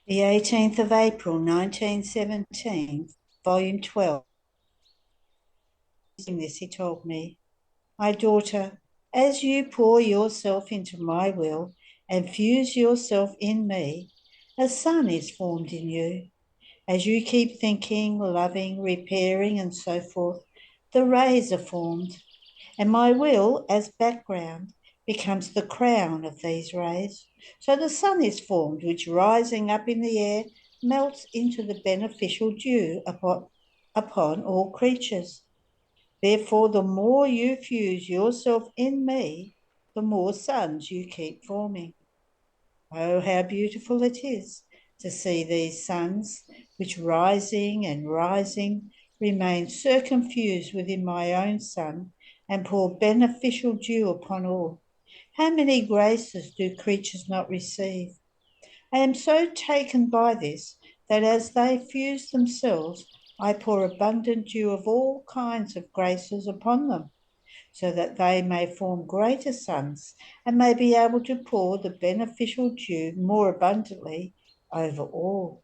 The 18th of April, 1917, Volume 12. This, he told me, my daughter, as you pour yourself into my will and fuse yourself in me, a sun is formed in you. As you keep thinking, loving, repairing, and so forth, the rays are formed, and my will, as background, becomes the crown of these rays. So the sun is formed, which rising up in the air melts into the beneficial dew upon all creatures. Therefore, the more you fuse yourself in me, the more suns you keep forming. Oh, how beautiful it is to see these suns, which rising and rising remain circumfused within my own sun and pour beneficial dew upon all. How many graces do creatures not receive? I am so taken by this that as they fuse themselves, I pour abundant dew of all kinds of graces upon them, so that they may form greater suns and may be able to pour the beneficial dew more abundantly over all.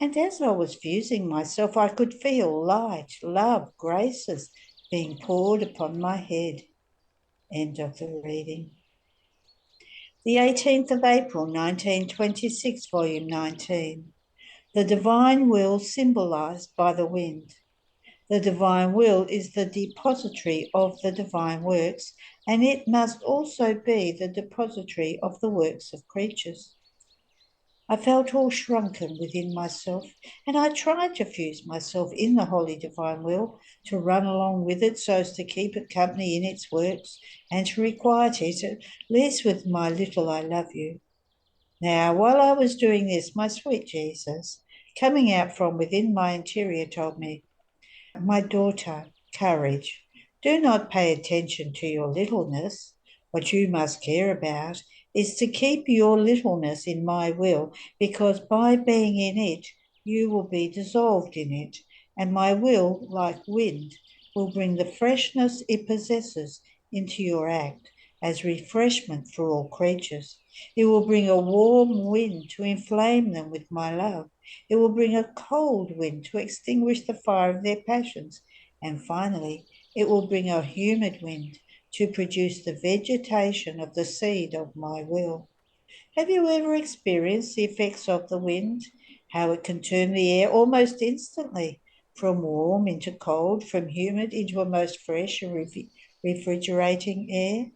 And as I was fusing myself, I could feel light, love, graces being poured upon my head. End of the reading. The 18th of April, 1926, Volume 19. The Divine Will symbolized by the wind. The divine will is the depository of the divine works, and it must also be the depository of the works of creatures. I felt all shrunken within myself, and I tried to fuse myself in the holy divine will, to run along with it so as to keep it company in its works, and to requite it, at least with my little I love you. Now, while I was doing this, my sweet Jesus, coming out from within my interior, told me, my daughter, courage. Do not pay attention to your littleness. What you must care about is to keep your littleness in my will, because by being in it, you will be dissolved in it, and my will, like wind, will bring the freshness it possesses into your act as refreshment for all creatures. It will bring a warm wind to inflame them with my love. It will bring a cold wind to extinguish the fire of their passions. And finally, it will bring a humid wind to produce the vegetation of the seed of my will. Have you ever experienced the effects of the wind? How it can turn the air almost instantly from warm into cold, from humid into a most fresh and refrigerating air?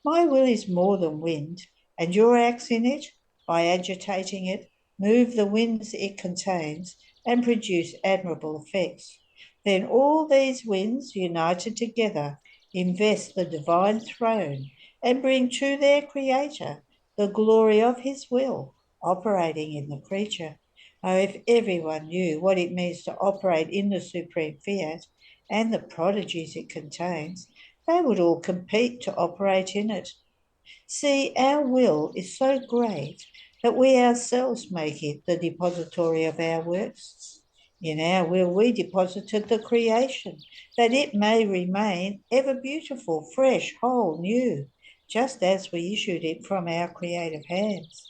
My will is more than wind, and your acts in it, by agitating it, move the winds it contains and produce admirable effects. Then all these winds, united together, invest the divine throne and bring to their creator the glory of his will operating in the creature. Oh, if everyone knew what it means to operate in the supreme fiat and the prodigies it contains, they would all compete to operate in it. See, our will is so great that we ourselves make it the depository of our works. In our will, we deposited the creation, that it may remain ever beautiful, fresh, whole, new, just as we issued it from our creative hands.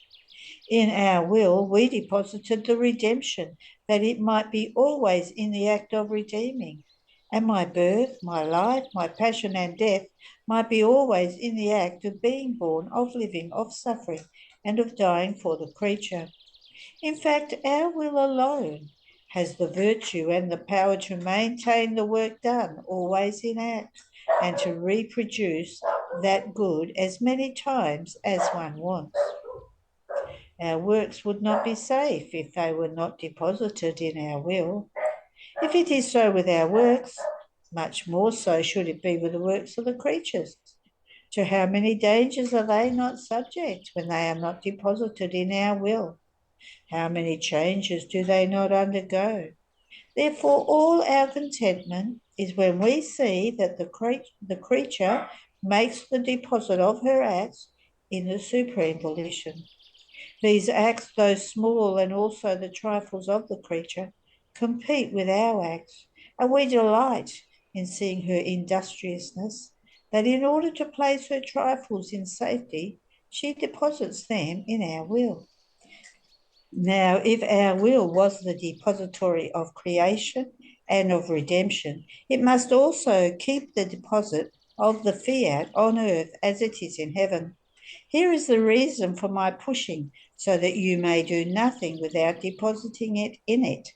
In our will, we deposited the redemption, that it might be always in the act of redeeming. And my birth, my life, my passion and death might be always in the act of being born, of living, of suffering, and of dying for the creature. In fact, our will alone has the virtue and the power to maintain the work done always in act, and to reproduce that good as many times as one wants. Our works would not be safe if they were not deposited in our will. If it is so with our works, much more so should it be with the works of the creatures. To how many dangers are they not subject when they are not deposited in our will? How many changes do they not undergo? Therefore, all our contentment is when we see that the creature makes the deposit of her acts in the supreme volition. These acts, though small, and also the trifles of the creature, compete with our acts, and we delight in seeing her industriousness, that in order to place her trifles in safety, she deposits them in our will. Now, if our will was the depository of creation and of redemption, it must also keep the deposit of the fiat on earth as it is in heaven. Here is the reason for my pushing, so that you may do nothing without depositing it in it.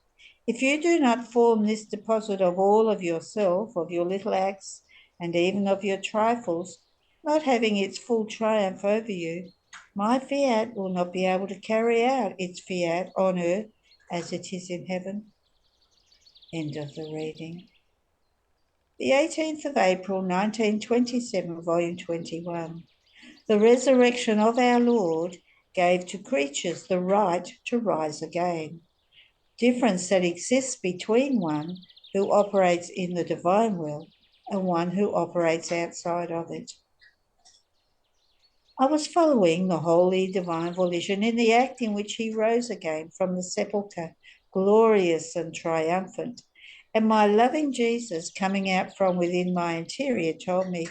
If you do not form this deposit of all of yourself, of your little acts, and even of your trifles, not having its full triumph over you, my fiat will not be able to carry out its fiat on earth as it is in heaven. End of the reading. The 18th of April, 1927, volume 21. The resurrection of our Lord gave to creatures the right to rise again. Difference that exists between one who operates in the divine will and one who operates outside of it. I was following the holy divine volition in the act in which he rose again from the sepulchre, glorious and triumphant, and my loving Jesus coming out from within my interior told me,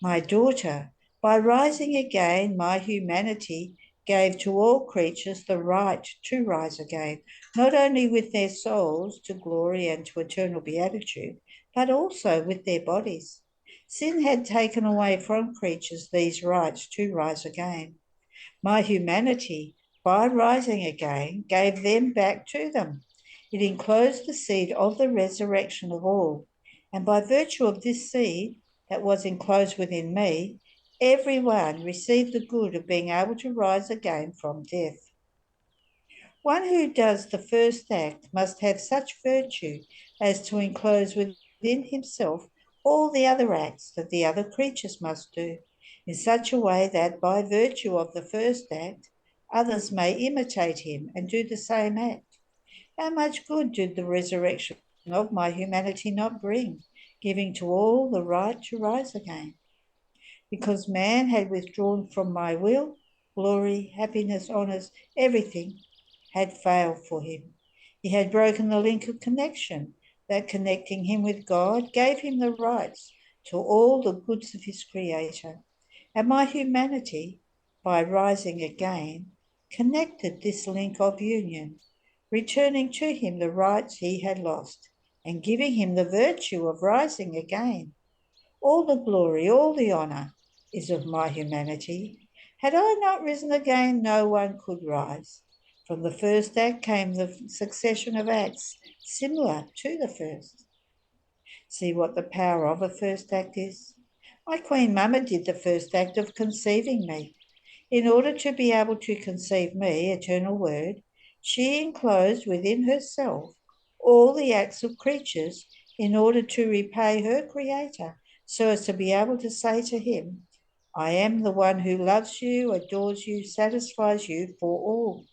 my daughter, by rising again, my humanity gave to all creatures the right to rise again, not only with their souls to glory and to eternal beatitude, but also with their bodies. Sin had taken away from creatures these rights to rise again. My humanity, by rising again, gave them back to them. It enclosed the seed of the resurrection of all, and by virtue of this seed that was enclosed within me, everyone received the good of being able to rise again from death. One who does the first act must have such virtue as to enclose within himself all the other acts that the other creatures must do, in such a way that by virtue of the first act, others may imitate him and do the same act. How much good did the resurrection of my humanity not bring, giving to all the right to rise again? Because man had withdrawn from my will, glory, happiness, honours, everything had failed for him. He had broken the link of connection that, connecting him with God, gave him the rights to all the goods of his Creator. And my humanity, by rising again, connected this link of union, returning to him the rights he had lost, and giving him the virtue of rising again. All the glory, all the honour is of my humanity. Had I not risen again, no one could rise. From the first act came the succession of acts similar to the first. See what the power of a first act is? My Queen Mama did the first act of conceiving me. In order to be able to conceive me, eternal Word, she enclosed within herself all the acts of creatures in order to repay her Creator, so as to be able to say to him, I am the one who loves you, adores you, satisfies you for all.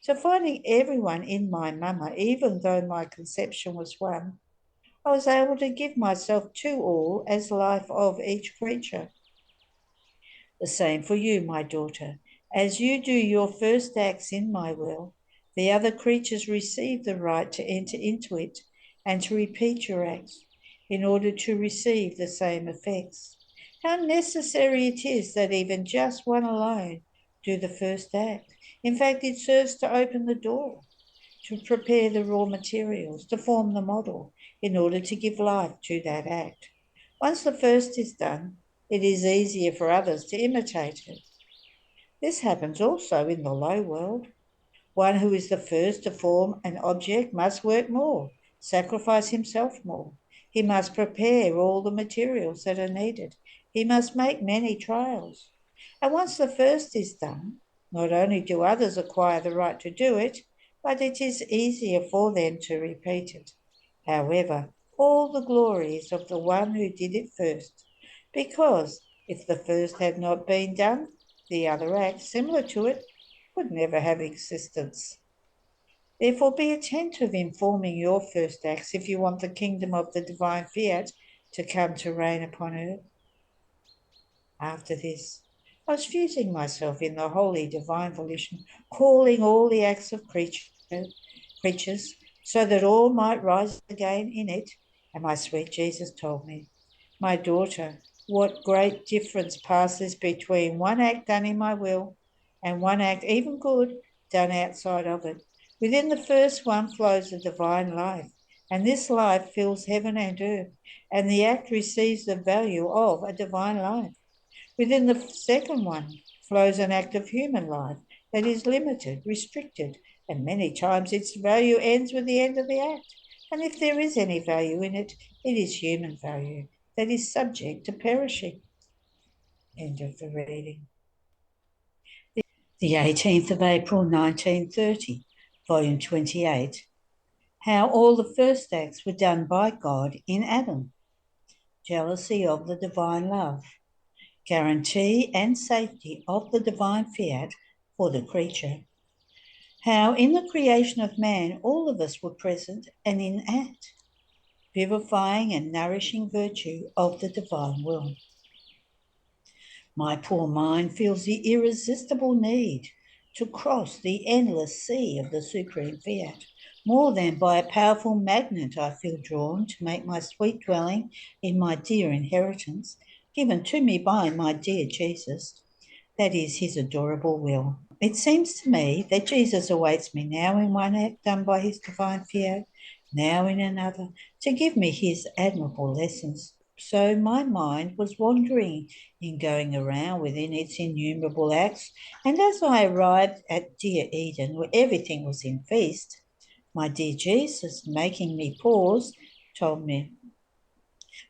So finding everyone in my mama, even though my conception was one, I was able to give myself to all as life of each creature. The same for you, my daughter. As you do your first acts in my will, the other creatures receive the right to enter into it and to repeat your acts in order to receive the same effects. How necessary it is that even just one alone do the first act. In fact, it serves to open the door, to prepare the raw materials, to form the model, in order to give life to that act. Once the first is done, it is easier for others to imitate it. This happens also in the low world. One who is the first to form an object must work more, sacrifice himself more. He must prepare all the materials that are needed. He must make many trials. And once the first is done, not only do others acquire the right to do it, but it is easier for them to repeat it. However, all the glory is of the one who did it first, because if the first had not been done, the other act similar to it would never have existence. Therefore, be attentive in forming your first acts if you want the kingdom of the divine fiat to come to reign upon earth. After this, I was fusing myself in the holy divine volition, calling all the acts of creatures, so that all might rise again in it. And my sweet Jesus told me, my daughter, what great difference passes between one act done in my will and one act, even good, done outside of it. Within the first one flows the divine life, and this life fills heaven and earth, and the act receives the value of a divine life. Within the second one flows an act of human life that is limited, restricted, and many times its value ends with the end of the act. And if there is any value in it, it is human value that is subject to perishing. End of the reading. The 18th of April 1930, volume 28. How all the first acts were done by God in Adam. Jealousy of the divine love. Guarantee and safety of the divine fiat for the creature. How in the creation of man all of us were present and in act, vivifying and nourishing virtue of the divine will. My poor mind feels the irresistible need to cross the endless sea of the supreme fiat. More than by a powerful magnet I feel drawn to make my sweet dwelling in my dear inheritance, given to me by my dear Jesus, that is his adorable will. It seems to me that Jesus awaits me now in one act done by his divine fiat, now in another, to give me his admirable lessons. So my mind was wandering in going around within its innumerable acts, and as I arrived at dear Eden, where everything was in feast, my dear Jesus, making me pause, told me,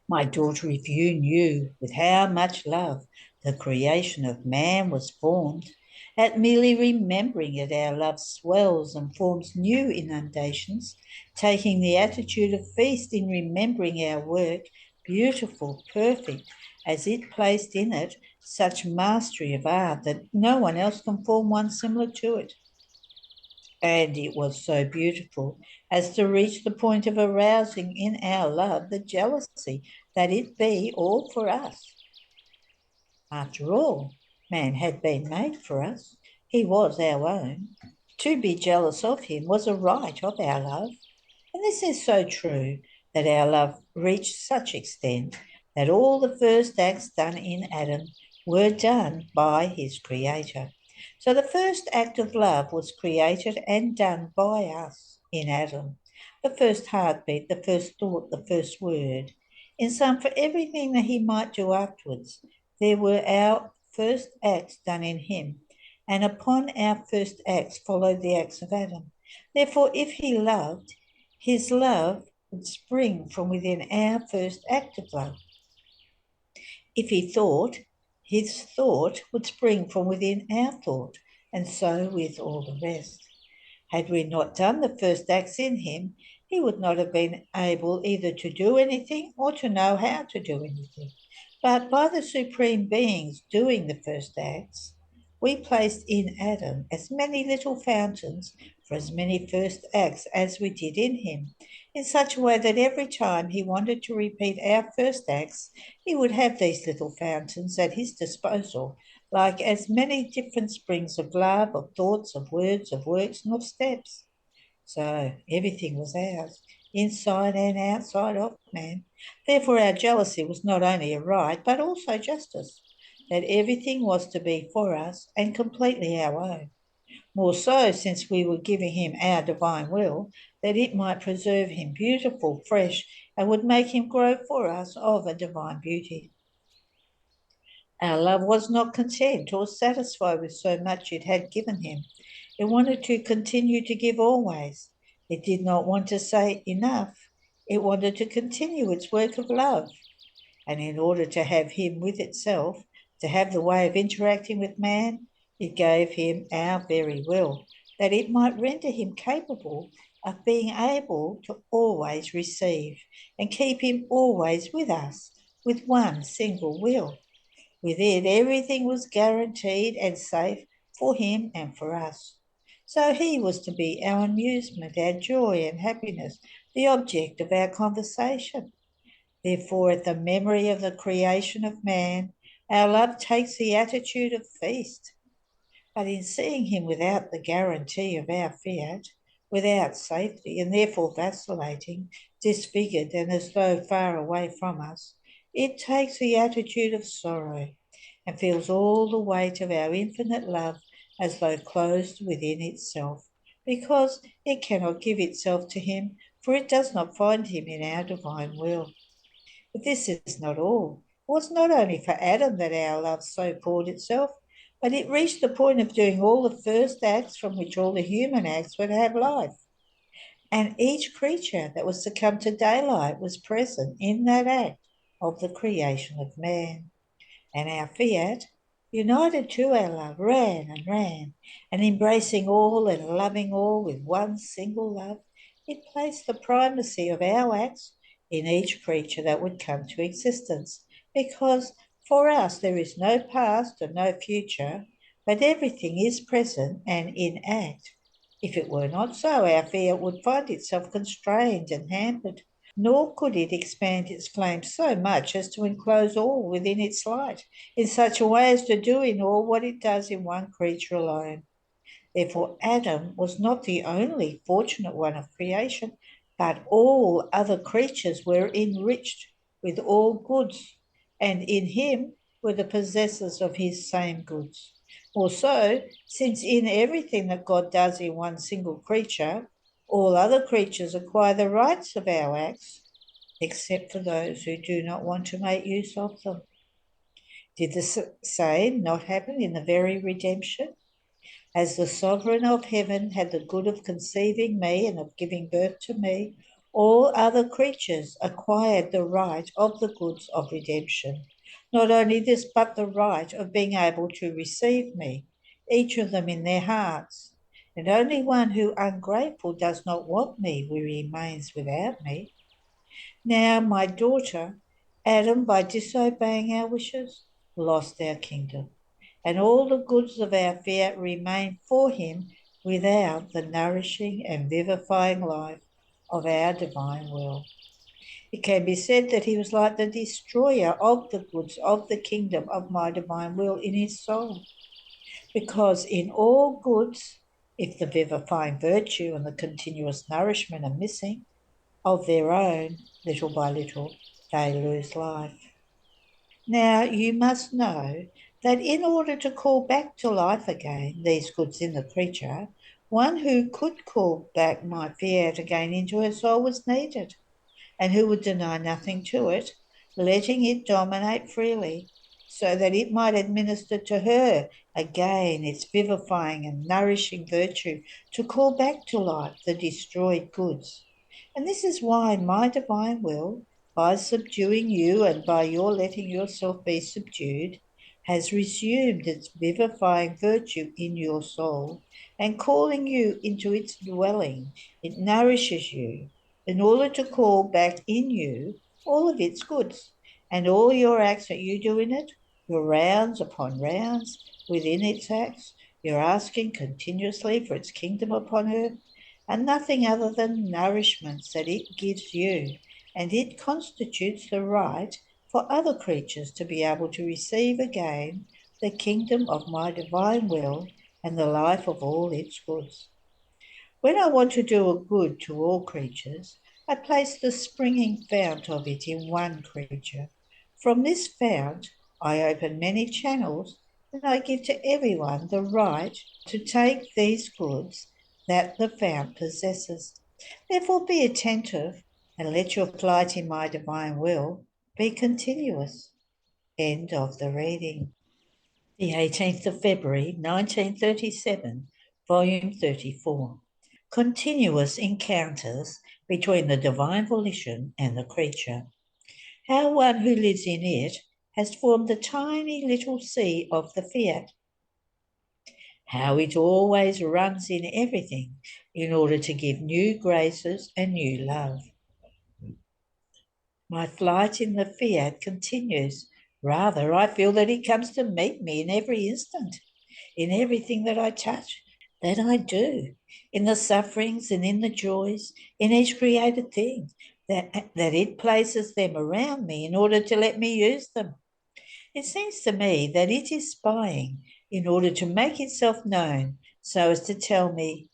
"My daughter, if you knew with how much love the creation of man was formed, at merely remembering it our love swells and forms new inundations, taking the attitude of feast in remembering our work, beautiful, perfect, as it placed in it such mastery of art that no one else can form one similar to it. And it was so beautiful as to reach the point of arousing in our love the jealousy that it be all for us. After all, man had been made for us. He was our own. To be jealous of him was a right of our love. And this is so true that our love reached such extent that all the first acts done in Adam were done by his Creator. So the first act of love was created and done by us in Adam. The first heartbeat, the first thought, the first word. In sum, for everything that he might do afterwards, there were our first acts done in him, and upon our first acts followed the acts of Adam. Therefore, if he loved, his love would spring from within our first act of love. If he thought, his thought would spring from within our thought, and so with all the rest. Had we not done the first acts in him, he would not have been able either to do anything or to know how to do anything. But by the Supreme Being's doing the first acts, we placed in Adam as many little fountains for as many first acts as we did in him, in such a way that every time he wanted to repeat our first acts, he would have these little fountains at his disposal, like as many different springs of love, of thoughts, of words, of works, and of steps. So everything was ours, inside and outside of man. Therefore, our jealousy was not only a right, but also justice, that everything was to be for us and completely our own. More so, since we were giving him our divine will, that it might preserve him beautiful, fresh, and would make him grow for us of a divine beauty. Our love was not content or satisfied with so much it had given him. It wanted to continue to give always. It did not want to say enough. It wanted to continue its work of love. And in order to have him with itself, to have the way of interacting with man, it gave him our very will, that it might render him capable of being able to always receive and keep him always with us, with one single will. With it, everything was guaranteed and safe for him and for us. So he was to be our amusement, our joy and happiness, the object of our conversation. Therefore, at the memory of the creation of man, our love takes the attitude of feast. But in seeing him without the guarantee of our fiat, without safety, and therefore vacillating, disfigured, and as though far away from us, it takes the attitude of sorrow and feels all the weight of our infinite love as though closed within itself, because it cannot give itself to him, for it does not find him in our divine will. But this is not all. It was not only for Adam that our love so poured itself, but it reached the point of doing all the first acts from which all the human acts were to have life. And each creature that was to come to daylight was present in that act of the creation of man. And our fiat, united to our love, ran, and embracing all and loving all with one single love, it placed the primacy of our acts in each creature that would come to existence, because for us there is no past and no future, but everything is present and in act. If it were not so, our fiat would find itself constrained and hampered, nor could it expand its flame so much as to enclose all within its light, in such a way as to do in all what it does in one creature alone. Therefore, Adam was not the only fortunate one of creation, but all other creatures were enriched with all goods, and in him were the possessors of his same goods. Also, since in everything that God does in one single creature, all other creatures acquire the rights of our acts, except for those who do not want to make use of them. Did the same not happen in the very redemption? As the sovereign of heaven had the good of conceiving me and of giving birth to me, all other creatures acquired the right of the goods of redemption. Not only this, but the right of being able to receive me, each of them in their hearts. And only one who ungrateful does not want me remains without me. Now, my daughter, Adam, by disobeying our wishes, lost our kingdom, and all the goods of our fiat remained for him without the nourishing and vivifying life of our divine will. It can be said that he was like the destroyer of the goods of the kingdom of my divine will in his soul, because in all goods, if the vivifying virtue and the continuous nourishment are missing, of their own, little by little, they lose life. Now, you must know that in order to call back to life again these goods in the creature, one who could call back my fiat again into her soul was needed, and who would deny nothing to it, letting it dominate freely, so that it might administer to her again its vivifying and nourishing virtue to call back to life the destroyed goods. And this is why my divine will, by subduing you and by your letting yourself be subdued, has resumed its vivifying virtue in your soul, and calling you into its dwelling, it nourishes you in order to call back in you all of its goods, and all your acts that you do in it, your rounds upon rounds within its acts, you're asking continuously for its kingdom upon earth, and nothing other than nourishments that it gives you, and it constitutes the right for other creatures to be able to receive again the kingdom of my divine will and the life of all its goods. When I want to do a good to all creatures, I place the springing fount of it in one creature. From this fount, I open many channels, and I give to everyone the right to take these goods that the fount possesses. Therefore, be attentive, and let your flight in my divine will be continuous. End of the reading. The 18th of February, 1937, Volume 34. Continuous encounters between the divine volition and the creature. How one who lives in it has formed the tiny little sea of the fiat. How it always runs in everything in order to give new graces and new love. My flight in the fiat continues. Rather, I feel that it comes to meet me in every instant, in everything that I touch, that I do, in the sufferings and in the joys, in each created thing, that it places them around me in order to let me use them. It seems to me that it is spying in order to make itself known, so as to tell me,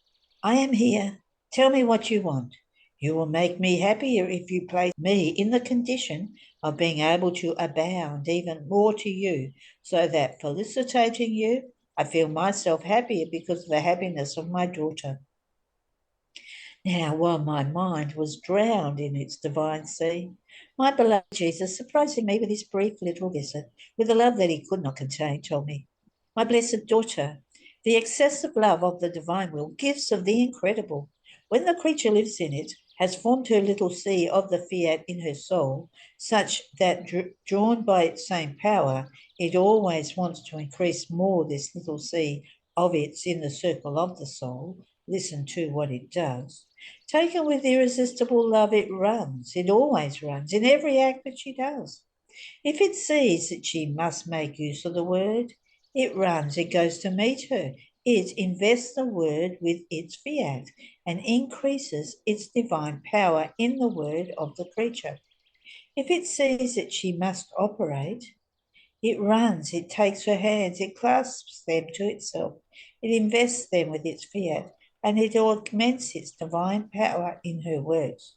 I am here, tell me what you want. You will make me happier if you place me in the condition of being able to abound even more to you, so that felicitating you, I feel myself happier because of the happiness of my daughter. Now, while my mind was drowned in its divine sea, my beloved Jesus, surprising me with his brief little visit, with a love that he could not contain, told me, my blessed daughter, the excessive love of the divine will gives of the incredible. When the creature lives in it, has formed her little sea of the fiat in her soul, such that drawn by its same power, it always wants to increase more this little sea of its in the circle of the soul. Listen to what it does. Taken with irresistible love, it runs, it always runs, in every act that she does. If it sees that she must make use of the word, it runs, it goes to meet her. It invests the word with its fiat and increases its divine power in the word of the creature. If it sees that she must operate, it runs, it takes her hands, it clasps them to itself, it invests them with its fiat, and it augments its divine power in her words.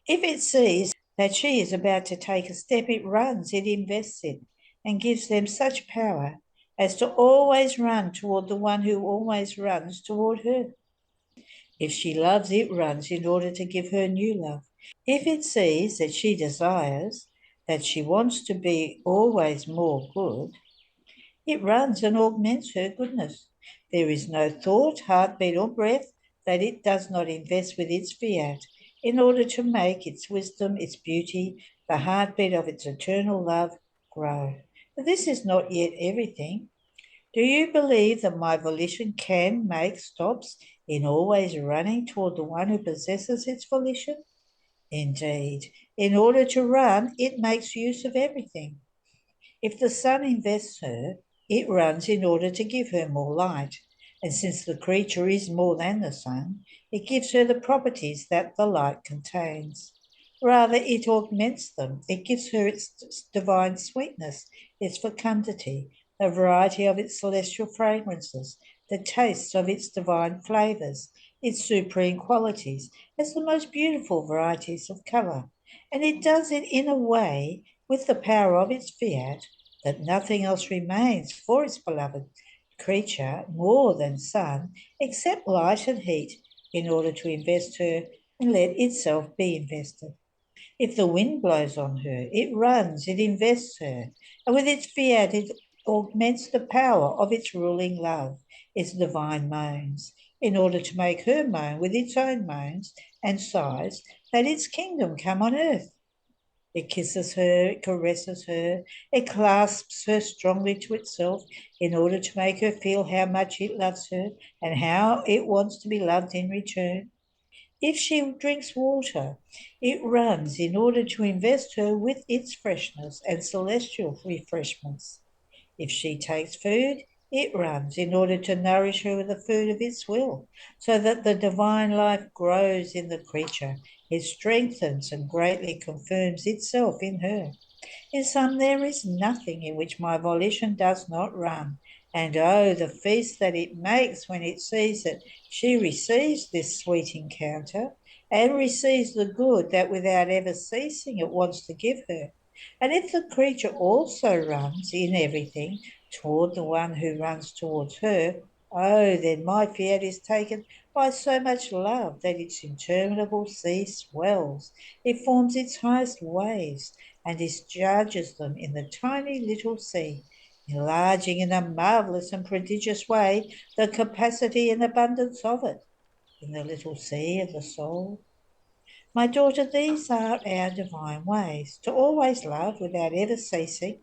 If it sees that she is about to take a step, it runs, it invests it, and gives them such power as to always run toward the one who always runs toward her. If she loves, it runs in order to give her new love. If it sees that she desires, that she wants to be always more good, it runs and augments her goodness. There is no thought, heartbeat, or breath that it does not invest with its fiat in order to make its wisdom, its beauty, the heartbeat of its eternal love grow. But this is not yet everything. Do you believe that my volition can make stops in always running toward the one who possesses its volition? Indeed, in order to run, it makes use of everything. If the sun invests her, it runs in order to give her more light. And since the creature is more than the sun, it gives her the properties that the light contains. Rather, it augments them. It gives her its divine sweetness, its fecundity, the variety of its celestial fragrances, the tastes of its divine flavours, its supreme qualities, as the most beautiful varieties of colour. And it does it in a way with the power of its fiat, that nothing else remains for its beloved creature more than sun, except light and heat, in order to invest her and let itself be invested. If the wind blows on her, it runs, it invests her, and with its fiat it augments the power of its ruling love, its divine moans, in order to make her moan with its own moans and sighs, that its kingdom come on earth. It kisses her, it caresses her, it clasps her strongly to itself in order to make her feel how much it loves her and how it wants to be loved in return. If she drinks water, it runs in order to invest her with its freshness and celestial refreshments. If she takes food, it runs in order to nourish her with the food of its will, so that the divine life grows in the creature. It strengthens and greatly confirms itself in her. In sum, there is nothing in which my volition does not run. And oh, the feast that it makes when it sees that she receives this sweet encounter and receives the good that without ever ceasing it wants to give her. And if the creature also runs in everything toward the one who runs towards her, oh, then my fiat is taken by so much love that its interminable sea swells. It forms its highest waves and discharges them in the tiny little sea, enlarging in a marvellous and prodigious way the capacity and abundance of it, in the little sea of the soul. My daughter, these are our divine ways, to always love without ever ceasing,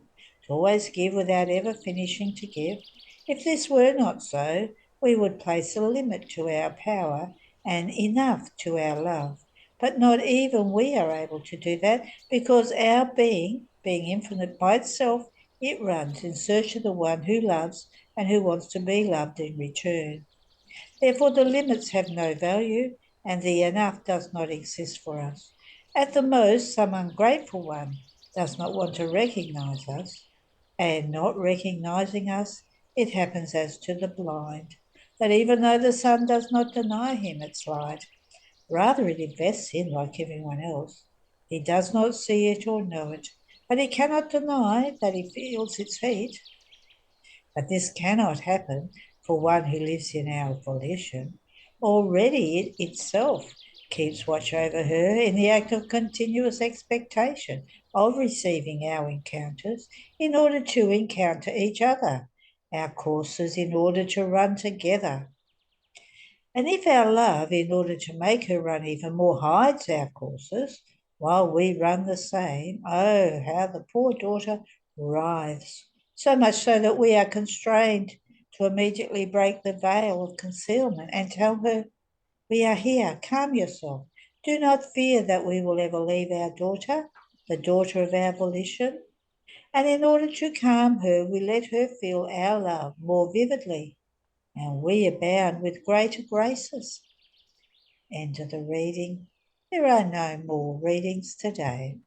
to always give without ever finishing to give. If this were not so, we would place a limit to our power and enough to our love. But not even we are able to do that, because our being infinite by itself, it runs in search of the one who loves and who wants to be loved in return. Therefore, the limits have no value, and the enough does not exist for us. At the most, some ungrateful one does not want to recognize us, and not recognizing us, it happens as to the blind, that even though the sun does not deny him its light, rather it invests him like everyone else. He does not see it or know it, but he cannot deny that he feels its heat. But this cannot happen for one who lives in our volition. Already it itself keeps watch over her in the act of continuous expectation of receiving our encounters in order to encounter each other, our courses in order to run together. And if our love, in order to make her run even more, hides our courses while we run the same, oh, how the poor daughter writhes, so much so that we are constrained to immediately break the veil of concealment and tell her, we are here, calm yourself. Do not fear that we will ever leave our daughter, the daughter of our volition. And in order to calm her, we let her feel our love more vividly, and we abound with greater graces. End of the reading. There are no more readings today.